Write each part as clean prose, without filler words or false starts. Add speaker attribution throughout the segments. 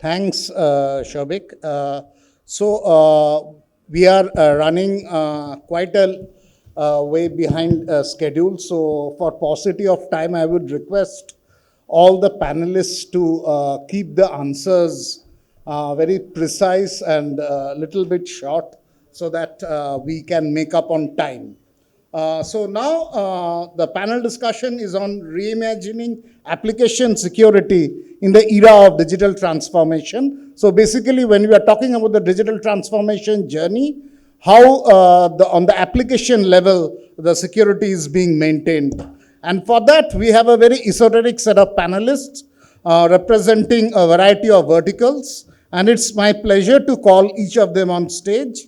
Speaker 1: Thanks, Shobik. We are running quite a way behind schedule. So, for paucity of time, I would request all the panelists to keep the answers very precise and a little bit short so that we can make up on time. The panel discussion is on reimagining application security in the era of digital transformation. So basically, when we are talking about the digital transformation journey, how on the application level, the security is being maintained. And for that, we have a very esoteric set of panelists representing a variety of verticals. And it's my pleasure to call each of them on stage.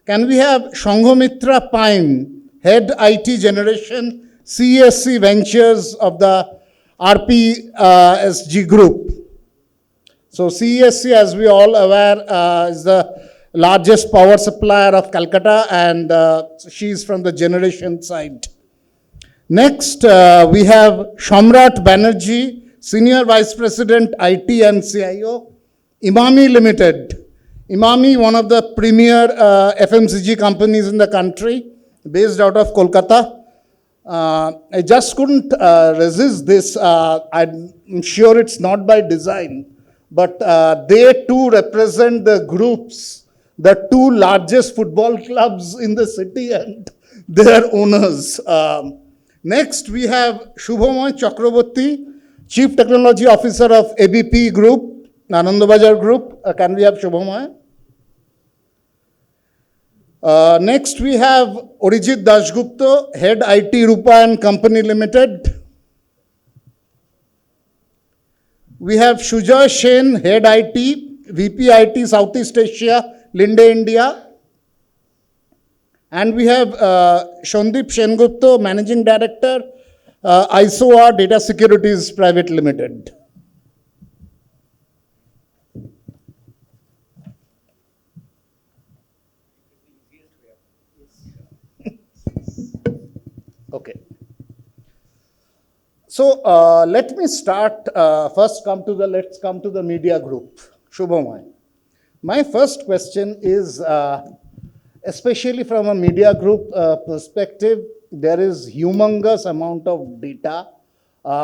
Speaker 1: Can we have Shanghamitra Paim, Head IT Generation, CSC Ventures of the RPSG Group. So CSC, as we all aware, is the largest power supplier of Calcutta, and she is from the generation side. Next, we have Shamrat Banerjee, Senior Vice President, IT and CIO, Imami Limited. Imami, one of the premier FMCG companies in the country, based out of Kolkata. I just couldn't resist this. I'm sure it's not by design, but they too represent the groups, the two largest football clubs in the city and their owners. Next, we have Shubhamoy Chakraborty, Chief Technology Officer of ABP Group, Nandanbajar Group. Can we have Shubhamoy? Next, we have Arijit Dasgupta, Head IT Rupa and Company Limited. We have Shuja Shen, Head IT, VP IT Southeast Asia, Linde India. And we have Shondip Shengupta, Managing Director, ISOR Data Securities Private Limited. Okay. So let me start. Let's come to the media group. Shubhamoy. My first question is, especially from a media group perspective, there is humongous amount of data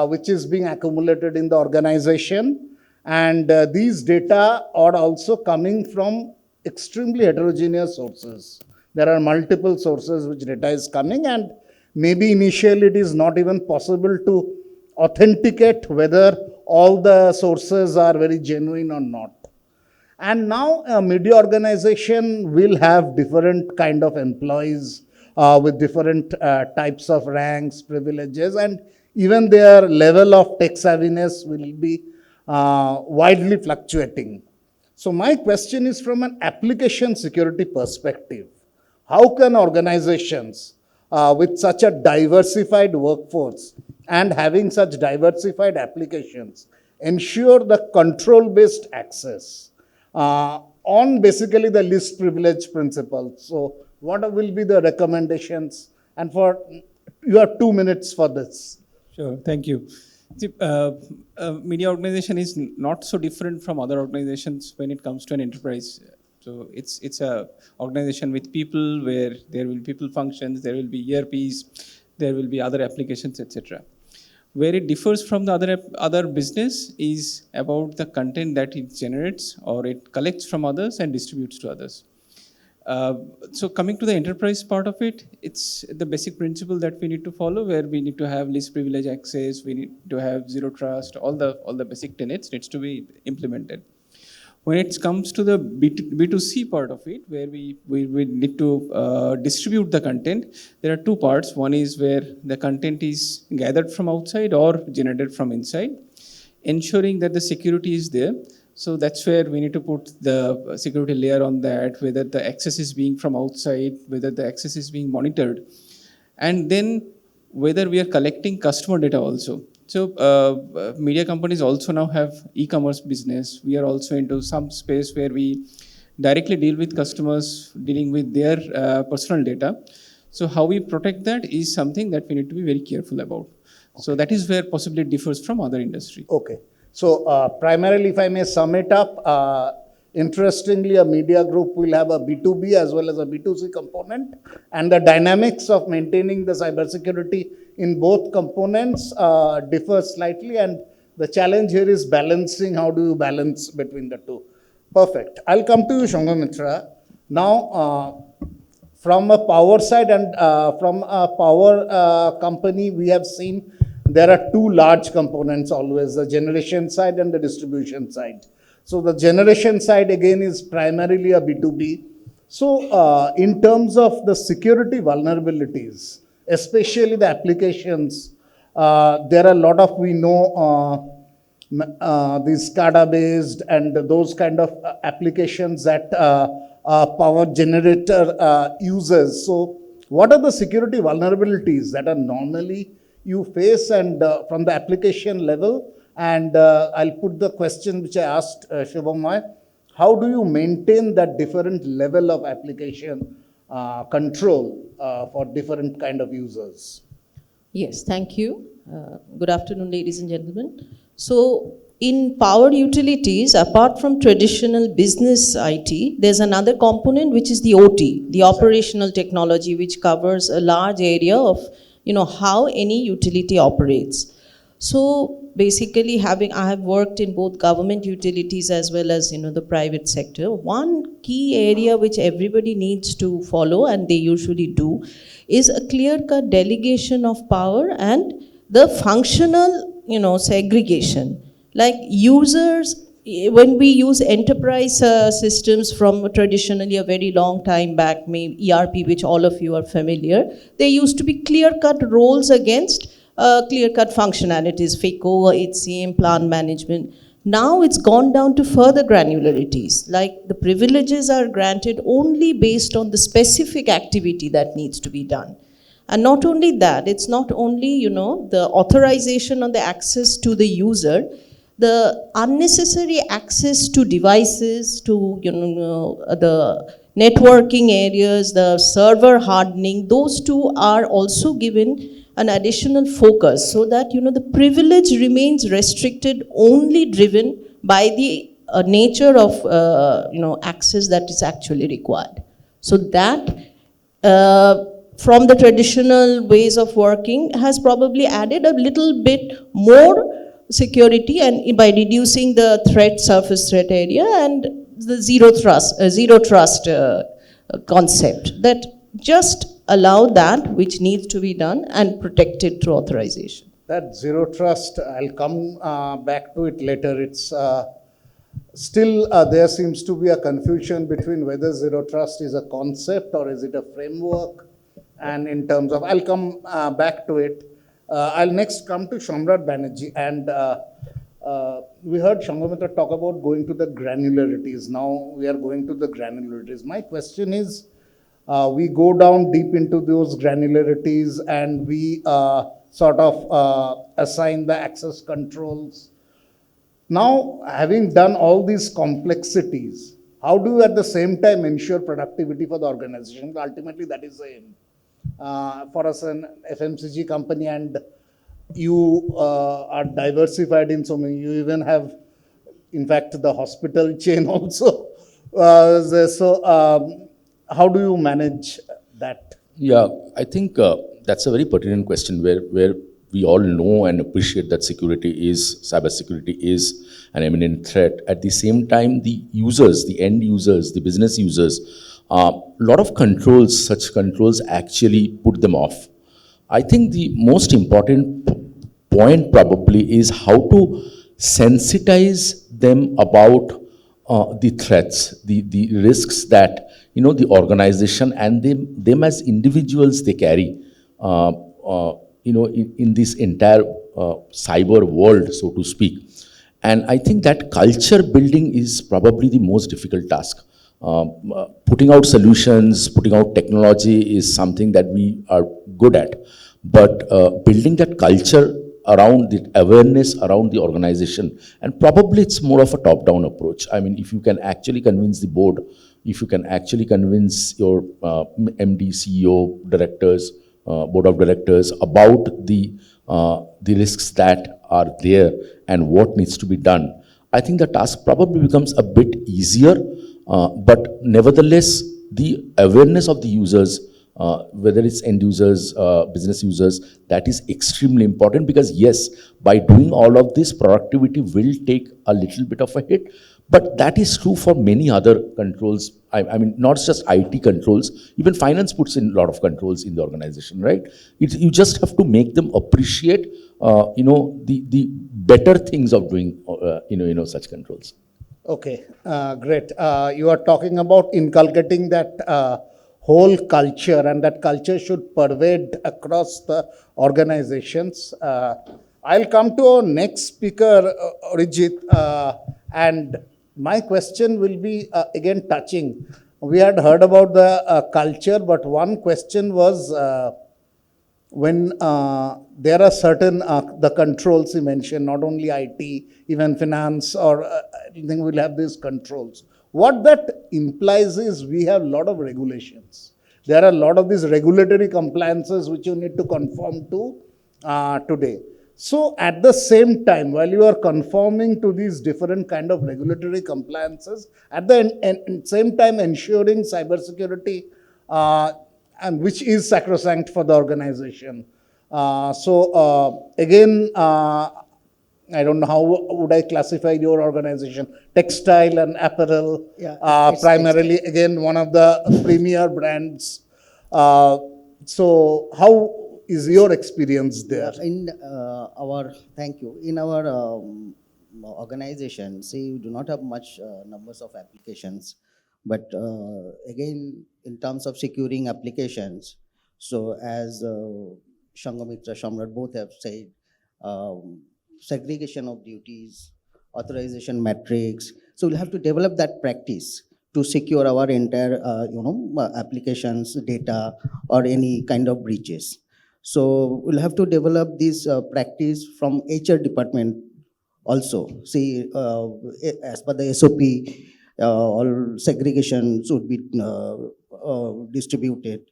Speaker 1: which is being accumulated in the organization, and these data are also coming from extremely heterogeneous sources. There are multiple sources which data is coming, and maybe initially it is not even possible to authenticate whether all the sources are very genuine or not. And now a media organization will have different kind of employees with different types of ranks, privileges, and even their level of tech savviness will be widely fluctuating. So my question is from an application security perspective. How can organizations with such a diversified workforce and having such diversified applications ensure the control-based access on basically the least privilege principle? So what will be the recommendations? And you have 2 minutes for this.
Speaker 2: Sure, thank you. See, media organization is not so different from other organizations when it comes to an enterprise. So it's a organization with people where there will be people functions, there will be ERPs, there will be other applications, etc. Where it differs from the other business is about the content that it generates or it collects from others and distributes to others. So coming to the enterprise part of it, it's the basic principle that we need to follow, where we need to have least privilege access, we need to have zero trust, all the basic tenets needs to be implemented. When it comes to the B2C part of it, where we need to distribute the content, there are two parts. One is where the content is gathered from outside or generated from inside, ensuring that the security is there. So that's where we need to put the security layer on that, whether the access is being from outside, whether the access is being monitored, and then whether we are collecting customer data also. So media companies also now have e-commerce business. We are also into some space where we directly deal with customers dealing with their personal data. So how we protect that is something that we need to be very careful about. Okay. So that is where possibly it differs from other industry.
Speaker 1: Okay. So primarily, if I may sum it up, interestingly, a media group will have a B2B as well as a B2C component, and the dynamics of maintaining the cybersecurity in both components differ slightly, and the challenge here is balancing. How do you balance between the two? Perfect. I'll come to you, Shangamitra. Now, from a power side and from a power company, we have seen there are two large components always, the generation side and the distribution side. So the generation side again is primarily a B2B. So in terms of the security vulnerabilities, especially the applications, there are a lot of, we know, these SCADA based and those kind of applications that power generator uses. So what are the security vulnerabilities that are normally you face and from the application level? And I'll put the question which I asked Shubhamay. How do you maintain that different level of application control for different kind of users?
Speaker 3: Yes, thank you. Good afternoon, ladies and gentlemen. So, in power utilities, apart from traditional business IT, there's another component which is the OT, the operational technology, which covers a large area of, how any utility operates. So basically, I have worked in both government utilities as well as the private sector. One key area which everybody needs to follow, and they usually do, is a clear-cut delegation of power and the functional segregation. Like users, when we use enterprise systems from traditionally a very long time back, maybe ERP, which all of you are familiar, there used to be clear-cut roles against clear-cut functionalities, FICO, HCM, plant management. Now it's gone down to further granularities, like the privileges are granted only based on the specific activity that needs to be done. And not only that, it's not only, the authorization on the access to the user, the unnecessary access to devices, to, the networking areas, the server hardening, those two are also given an additional focus so that, the privilege remains restricted, only driven by the nature of, access that is actually required. So that, from the traditional ways of working, has probably added a little bit more security, and by reducing the surface threat area and the zero trust concept that just allow that which needs to be done and protected through authorization.
Speaker 1: That zero trust, I'll come back to it later. It's still there seems to be a confusion between whether zero trust is a concept or is it a framework. And in terms of, I'll come back to it. I'll next come to Shamrat Banerjee, and we heard Shangamitra talk about going to the granularities. Now we are going to the granularities. My question is, we go down deep into those granularities and we sort of assign the access controls. Now, having done all these complexities, how do you at the same time ensure productivity for the organization? Ultimately, that is the aim. For us, an FMCG company, and you are diversified in so many, you even have, in fact, the hospital chain also. How do you manage that?
Speaker 4: Yeah, I think that's a very pertinent question where we all know and appreciate that cybersecurity is an imminent threat. At the same time, the users, the end users, the business users, a lot of controls, such controls actually put them off. I think the most important point probably is how to sensitize them about the threats, the risks that the organization and them as individuals they carry, in this entire cyber world, so to speak. And I think that culture building is probably the most difficult task. Putting out solutions, putting out technology is something that we are good at. But building that culture around the awareness around the organization, and probably it's more of a top-down approach. I mean, if you can actually convince the board, if you can actually convince your MD, CEO, directors, board of directors about the risks that are there and what needs to be done, I think the task probably becomes a bit easier, but nevertheless, the awareness of the users, whether it's end users, business users, that is extremely important, because yes, by doing all of this, productivity will take a little bit of a hit, but that is true for many other controls. I mean, not just IT controls, even finance puts in a lot of controls in the organization, right? You just have to make them appreciate, the better things of doing, such controls.
Speaker 1: Okay, great. You are talking about inculcating that whole culture, and that culture should pervade across the organizations. I'll come to our next speaker, Arijit, and my question will be again touching. We had heard about the culture, but one question was when there are certain the controls you mentioned, not only IT, even finance or anything will have these controls. What that implies is we have a lot of regulations. There are a lot of these regulatory compliances which you need to conform to today. So at the same time, while you are conforming to these different kind of regulatory compliances, at the same time ensuring cybersecurity, and which is sacrosanct for the organization. Again, I don't know how would I classify your organization. Textile and apparel, primarily, textile. Again, one of the premier brands. So how is your experience there?
Speaker 5: Thank you. In our organization, see, we do not have much numbers of applications, but again, in terms of securing applications, so as Shangamitra, Shamrat both have said, segregation of duties, authorization metrics. So we'll have to develop that practice to secure our entire, applications, data, or any kind of breaches. So we'll have to develop this practice from HR department also. See, as per the SOP, all segregation should be distributed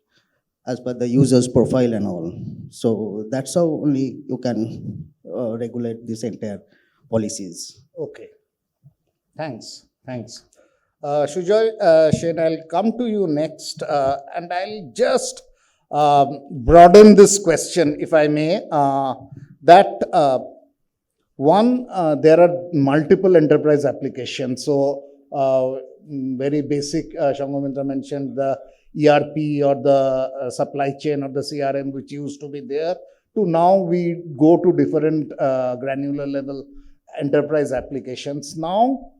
Speaker 5: as per the user's profile and all. So that's how only you can regulate this entire policies.
Speaker 1: Okay. Thanks. Shujoy, Shane, I'll come to you next, and I'll just broaden this question, if I may. There are multiple enterprise applications. So, very basic, Shangamitra mentioned the ERP or the supply chain or the CRM, which used to be there, to now we go to different granular level enterprise applications. Now,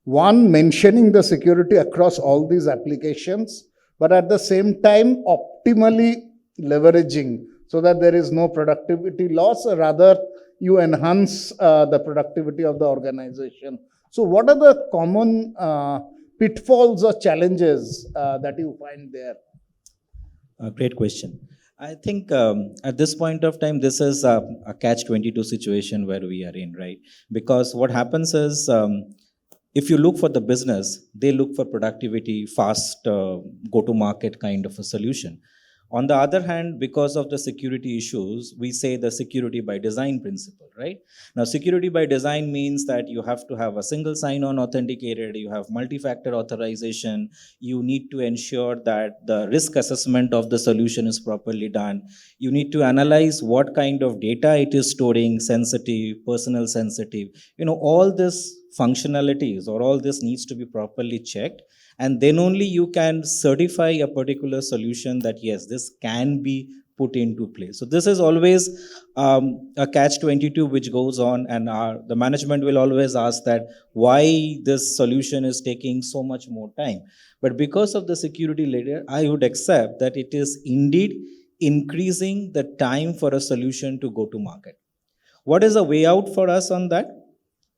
Speaker 1: one, mentioning the security across all these applications, but at the same time, optimally leveraging so that there is no productivity loss, or rather, you enhance the productivity of the organization. So, what are the common pitfalls or challenges that you find there?
Speaker 6: Great question. I think at this point of time, this is a catch-22 situation where we are in, right? Because what happens is, if you look for the business, they look for productivity, fast go-to-market kind of a solution. On the other hand, because of the security issues, we say the security by design principle, right? Now, security by design means that you have to have a single sign-on authenticated, you have multi-factor authorization, you need to ensure that the risk assessment of the solution is properly done, you need to analyze what kind of data it is storing, sensitive, personal sensitive, all this functionalities or all this needs to be properly checked. And then only you can certify a particular solution that yes, this can be put into place. So this is always a catch-22 which goes on, and the management will always ask that why this solution is taking so much more time. But because of the security layer, I would accept that it is indeed increasing the time for a solution to go to market. What is the way out for us on that?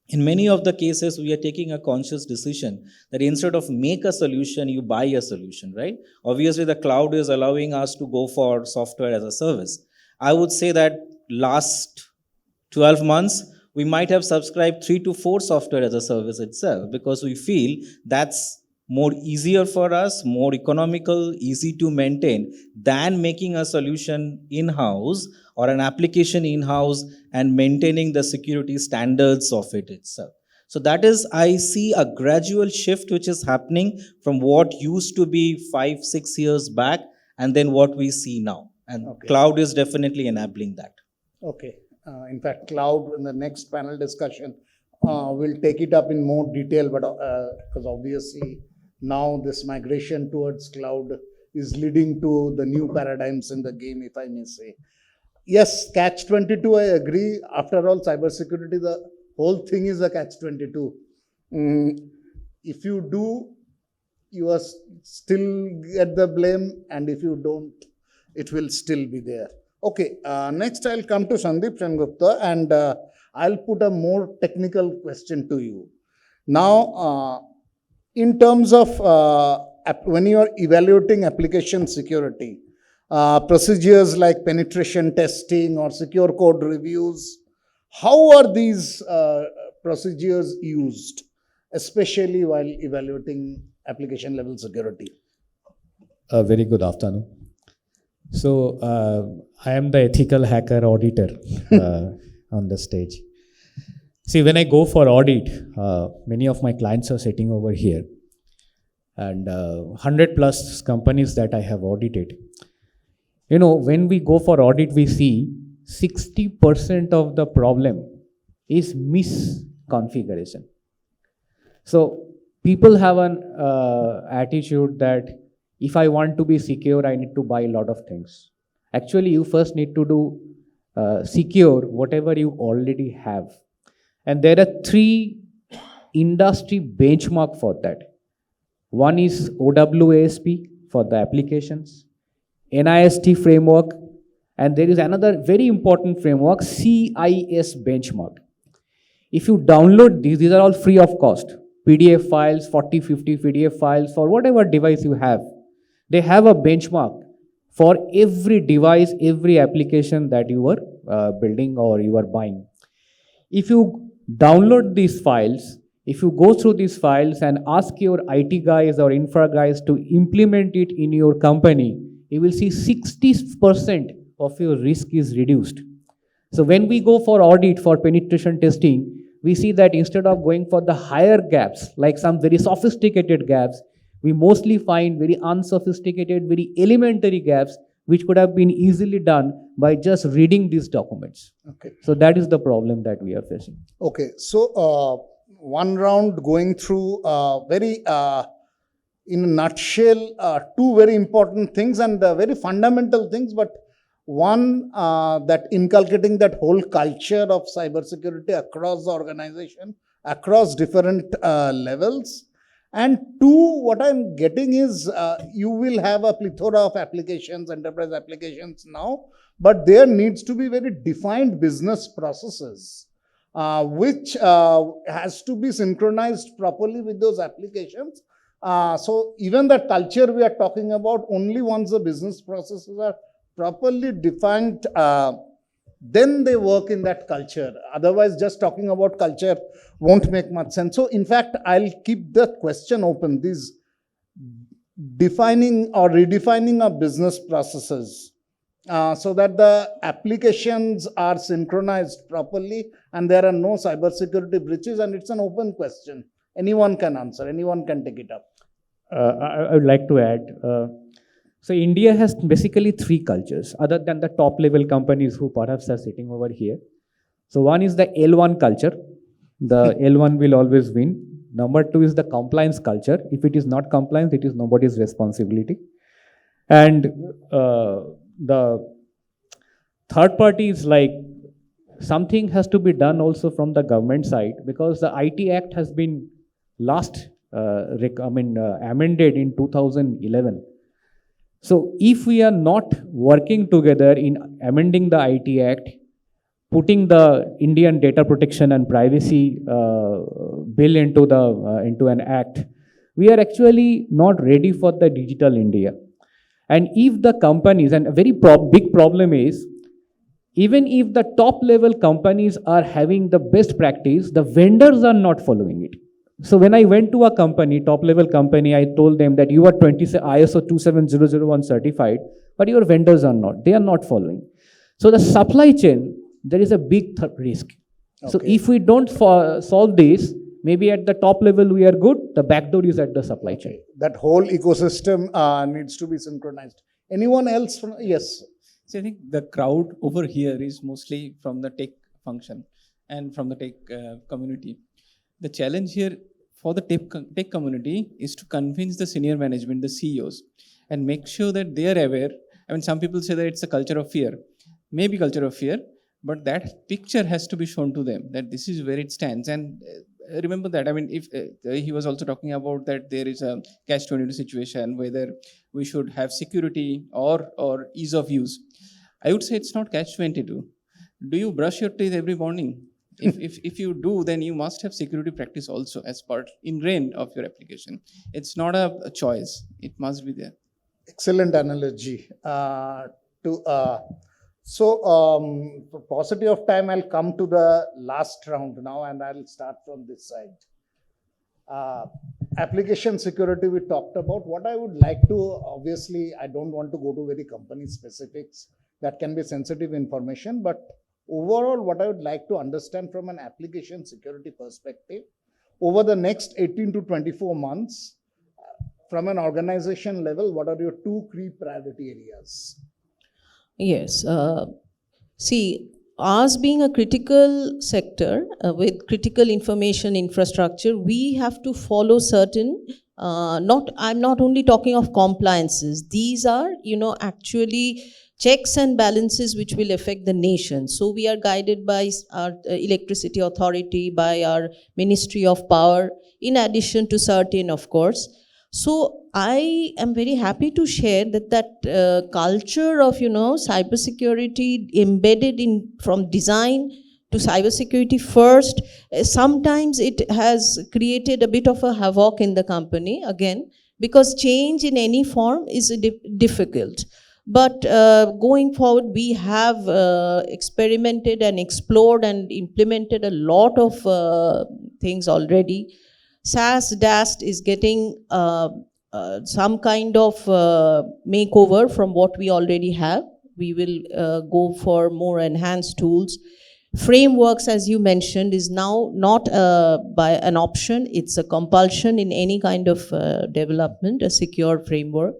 Speaker 6: In many of the cases, we are taking a conscious decision that instead of make a solution, you buy a solution, right? Obviously, the cloud is allowing us to go for software as a service. I would say that last 12 months, we might have subscribed 3 to 4 software as a service itself, because we feel that's more easier for us, more economical, easy to maintain than making a solution in-house or an application in-house and maintaining the security standards of it itself. So that is, I see a gradual shift which is happening from what used to be 5-6 years back and then what we see now. And cloud is definitely enabling that.
Speaker 1: Okay. In fact, cloud in the next panel discussion, we'll take it up in more detail, but because obviously now this migration towards cloud is leading to the new paradigms in the game, if I may say. Yes, catch-22, I agree. After all, cybersecurity, the whole thing is a catch-22. If you do, you are still get the blame, and if you don't, it will still be there. Okay, next I'll come to Sandeep Sengupta, and I'll put a more technical question to you. Now, in terms of when you are evaluating application security, procedures like penetration testing or secure code reviews, how are these procedures used, especially while evaluating application level security?
Speaker 7: Very good afternoon. So, I am the ethical hacker auditor on the stage. See, when I go for audit, many of my clients are sitting over here, and 100 plus companies that I have audited. You know, when we go for audit, we see 60% of the problem is misconfiguration. So people have an attitude that if I want to be secure, I need to buy a lot of things. Actually, you first need to do secure whatever you already have. And there are 3 industry benchmark for that. One is OWASP for the applications, NIST framework, and there is another very important framework, CIS benchmark. If you download these are all free of cost. PDF files, 40, 50 PDF files for whatever device you have. They have a benchmark for every device, every application that you are building or you are buying. If you download these files, if you go through these files and ask your IT guys or infra guys to implement it in your company, you will see 60% of your risk is reduced. So when we go for audit for penetration testing, we see that instead of going for the higher gaps, like some very sophisticated gaps, we mostly find very unsophisticated, very elementary gaps, which could have been easily done by just reading these documents.
Speaker 1: Okay.
Speaker 7: So that is the problem that we are facing.
Speaker 1: Okay. So one round going through very, in a nutshell, 2 very important things and very fundamental things, but one, that inculcating that whole culture of cybersecurity across the organization, across different levels. And 2, what I'm getting is you will have a plethora of applications, enterprise applications now, but there needs to be very defined business processes, which has to be synchronized properly with those applications. So even the culture we are talking about, only once the business processes are properly defined, then they work in that culture. Otherwise, just talking about culture won't make much sense. So in fact, I'll keep the question open. These defining or redefining our business processes so that the applications are synchronized properly and there are no cybersecurity breaches, and it's an open question. Anyone can answer, anyone can take it up.
Speaker 7: I would like to add, so India has basically 3 cultures, other than the top level companies who perhaps are sitting over here. So one is the L1 culture. The L1 will always win. Number 2 is the compliance culture. If it is not compliance, it is nobody's responsibility. And the third party is like, something has to be done also from the government side, because the IT Act has been amended in 2011. So if we are not working together in amending the IT Act, putting the Indian data protection and privacy bill into an act, we are actually not ready for the digital India. And if the companies, and a very big problem is, even if the top level companies are having the best practice, the vendors are not following it. So when I went to a company, top level company, I told them that you are ISO 27001 certified, but your vendors are not. They are not following. So the supply chain, there is a big risk. So
Speaker 1: Okay.
Speaker 7: if we don't solve this, maybe at the top level we are good, the back door is at the supply chain.
Speaker 1: That whole ecosystem needs to be synchronized. Anyone else? Yes.
Speaker 2: So I think the crowd over here is mostly from the tech function and from the tech community. The challenge here for the tech community is to convince the senior management, the CEOs, and make sure that they are aware. I mean, some people say that it's a culture of fear. Maybe culture of fear, but that picture has to be shown to them that this is where it stands. And remember that. I mean, if he was also talking about that there is a catch-22 situation, whether we should have security or ease of use. I would say it's not catch-22. Do you brush your teeth every morning? If you do, then you must have security practice also as part ingrained of your application. It's not a choice. It must be there.
Speaker 1: Excellent analogy. For paucity of time, I'll come to the last round now, and I'll start from this side. Application security we talked about. What I would like to, obviously, I don't want to go to very company specifics. That can be sensitive information, but overall, what I would like to understand from an application security perspective, over the next 18 to 24 months, from an organization level, what are your two key priority areas?
Speaker 3: Yes. See, ours being a critical sector with critical information infrastructure, we have to follow certain, I'm not only talking of compliances. These are, actually checks and balances which will affect the nation. So we are guided by our electricity authority, by our Ministry of Power, in addition to certain, of course. So I am very happy to share that culture of, cybersecurity embedded in from design to cybersecurity first, sometimes it has created a bit of a havoc in the company, again, because change in any form is difficult. But going forward, we have experimented and explored and implemented a lot of things already. SaaS DAST is getting some kind of makeover from what we already have. We will go for more enhanced tools. Frameworks, as you mentioned, is now not by an option. It's a compulsion in any kind of development, a secure framework.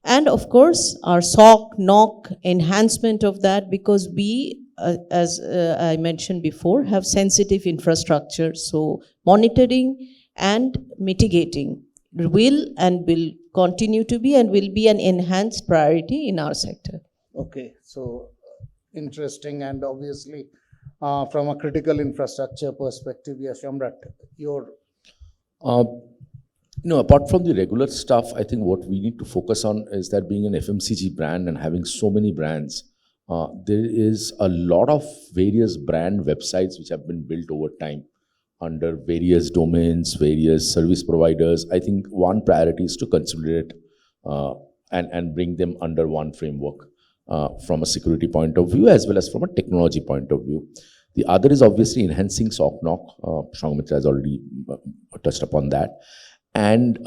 Speaker 3: And of course, our SOC, NOC, enhancement of that, because we, as I mentioned before, have sensitive infrastructure. So monitoring and mitigating will continue to be and will be an enhanced priority in our sector.
Speaker 1: Okay, so interesting, and obviously from a critical infrastructure perspective, yes, Shamrat, your...
Speaker 4: apart from the regular stuff, I think what we need to focus on is that being an FMCG brand and having so many brands, there is a lot of various brand websites which have been built over time under various domains, various service providers. I think one priority is to consolidate and bring them under one framework from a security point of view as well as from a technology point of view. The other is obviously enhancing SOC-NOC. Shangmitra has already touched upon that. And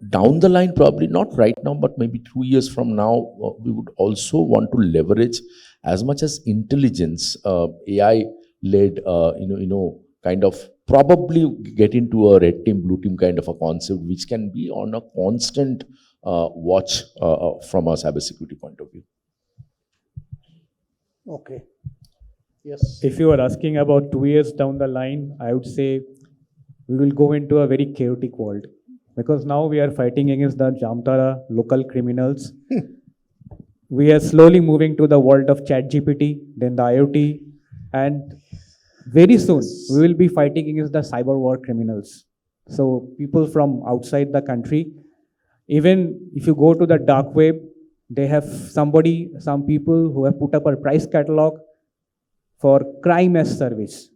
Speaker 4: down the line, probably not right now, but maybe 2 years from now, we would also want to leverage as much as intelligence, AI-led, kind of probably get into a red team, blue team kind of a concept, which can be on a constant watch from a cybersecurity point of view.
Speaker 1: Okay. Yes.
Speaker 7: If you are asking about 2 years down the line, I would say we will go into a very chaotic world. Because now we are fighting against the Jamtara local criminals. We are slowly moving to the world of ChatGPT, then the IoT, and very soon we will be fighting against the cyber war criminals. So people from outside the country, even if you go to the dark web, they have some people who have put up a price catalog for crime as service,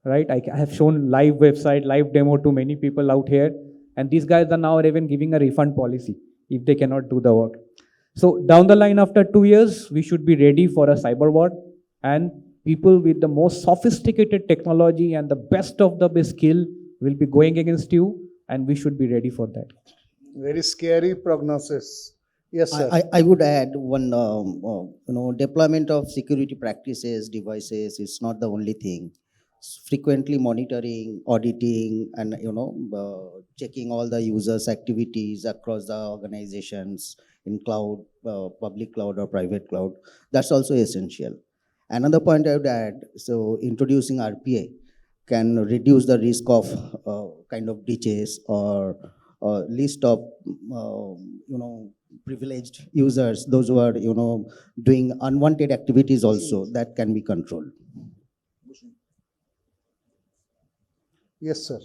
Speaker 7: right? I have shown live website, live demo to many people out here. And these guys are now even giving a refund policy if they cannot do the work. So down the line after 2 years, we should be ready for a cyber war, and people with the most sophisticated technology and the best of the best skill will be going against you, and we should be ready for that.
Speaker 1: Very scary prognosis. Yes, sir.
Speaker 5: I would add one, deployment of security practices, devices is not the only thing. Frequently monitoring, auditing, and checking all the users' activities across the organizations in cloud, public cloud or private cloud. That's also essential. Another point I would add: so introducing RPA can reduce the risk of kind of breaches or list of privileged users, those who are doing unwanted activities also, that can be controlled.
Speaker 1: Yes, sir.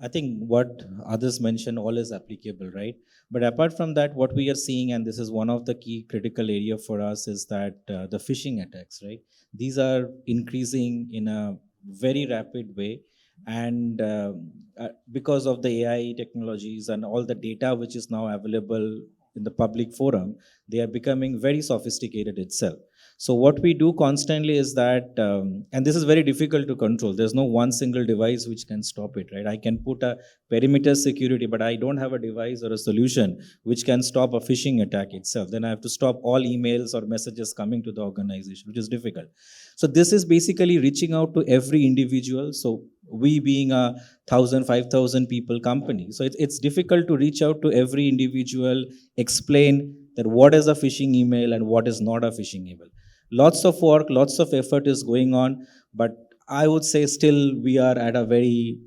Speaker 6: I think what others mentioned all is applicable, right? But apart from that, what we are seeing, and this is one of the key critical area for us, is that the phishing attacks, right? These are increasing in a very rapid way, and because of the AI technologies and all the data which is now available in the public forum, they are becoming very sophisticated itself. So what we do constantly is that, and this is very difficult to control. There's no one single device which can stop it, right? I can put a perimeter security, but I don't have a device or a solution which can stop a phishing attack itself. Then I have to stop all emails or messages coming to the organization, which is difficult. So this is basically reaching out to every individual. So we being a 1,000, 5,000 people company, so it's difficult to reach out to every individual, explain that what is a phishing email and what is not a phishing email. Lots of work, lots of effort is going on, but I would say still we are at a very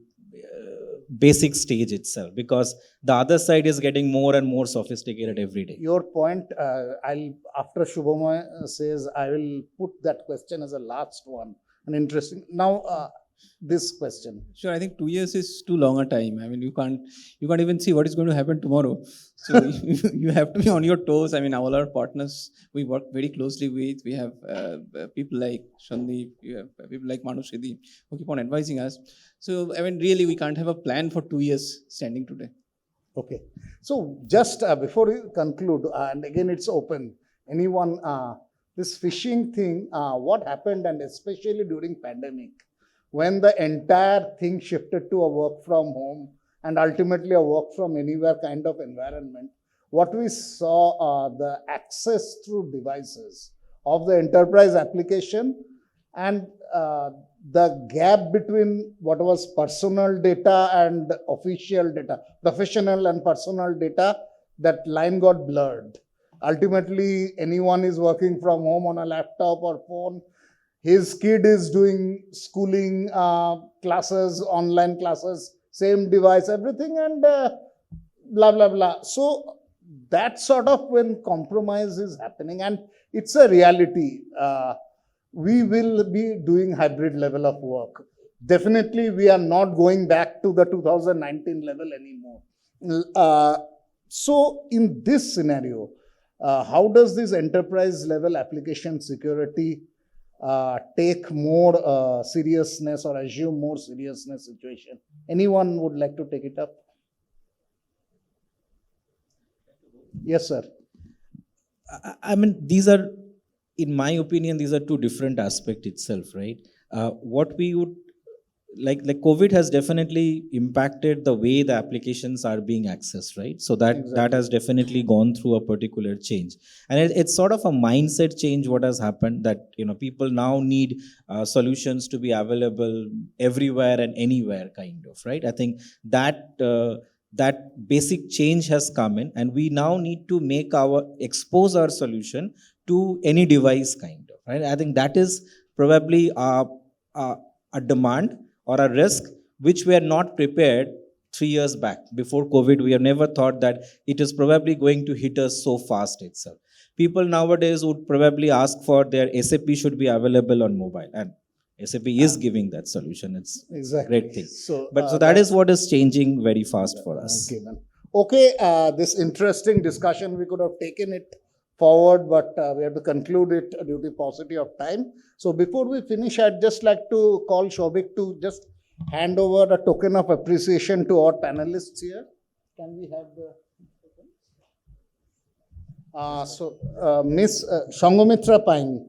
Speaker 6: basic stage itself, because the other side is getting more and more sophisticated every day.
Speaker 1: Your point, after Shubhama says, I will put that question as a last one. And interesting. Now, this question.
Speaker 2: Sure, I think 2 years is too long a time. I mean, you can't even see what is going to happen tomorrow. So you have to be on your toes. I mean, all our partners we work very closely with. We have people like Shandeep, we have people like Manu Siddhi who keep on advising us. So I mean, really, we can't have a plan for 2 years standing today.
Speaker 1: Okay. So just before we conclude, and again, it's open. Anyone, this phishing thing, what happened, and especially during pandemic, when the entire thing shifted to a work from home and ultimately a work from anywhere kind of environment, what we saw, the access through devices of the enterprise application and the gap between what was personal data and official data, professional and personal data, that line got blurred. Ultimately, anyone is working from home on a laptop or phone. His kid is doing schooling classes, online classes, same device, everything, and blah, blah, blah. So that sort of when compromise is happening, and it's a reality, we will be doing hybrid level of work. Definitely, we are not going back to the 2019 level anymore. So in this scenario, how does this enterprise level application security take more seriousness or assume more seriousness situation? Anyone would like to take it up? Yes, sir.
Speaker 6: I mean, these are, in my opinion, these are two different aspects itself, right? What we would like COVID has definitely impacted the way the applications are being accessed, right? So that has definitely gone through a particular change, and it's sort of a mindset change what has happened, that people now need solutions to be available everywhere and anywhere, kind of, right? I think that that basic change has come in, and we now need to expose our solution to any device, kind of, right? I think that is probably a demand or a risk which we are not prepared 3 years back. Before COVID, we have never thought that it is probably going to hit us so fast itself. People nowadays would probably ask for their SAP should be available on mobile, and SAP is giving that solution. It's
Speaker 1: exactly
Speaker 6: a great thing.
Speaker 1: So
Speaker 6: that is what is changing very fast for us.
Speaker 1: Okay, this interesting discussion, we could have taken it forward, but we have to conclude it due to paucity of time. So before we finish, I'd just like to call Shobik to just hand over a token of appreciation to our panelists here. Can we have the... Miss Sanghamitra Pain.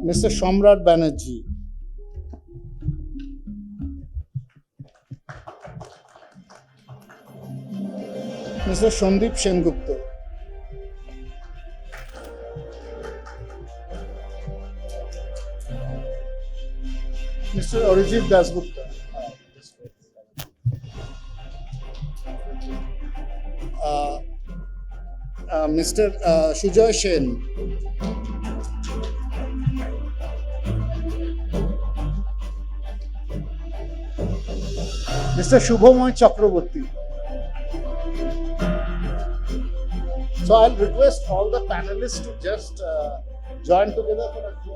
Speaker 1: Mr. Shamrat Banerjee. Mr. Shondeep Sengupta. Mr. Arijit Dasgupta. Mr. Shujoy Sen. Mr. Shubhamoy Chakraborty. So I'll request all the panelists to just join together for a few.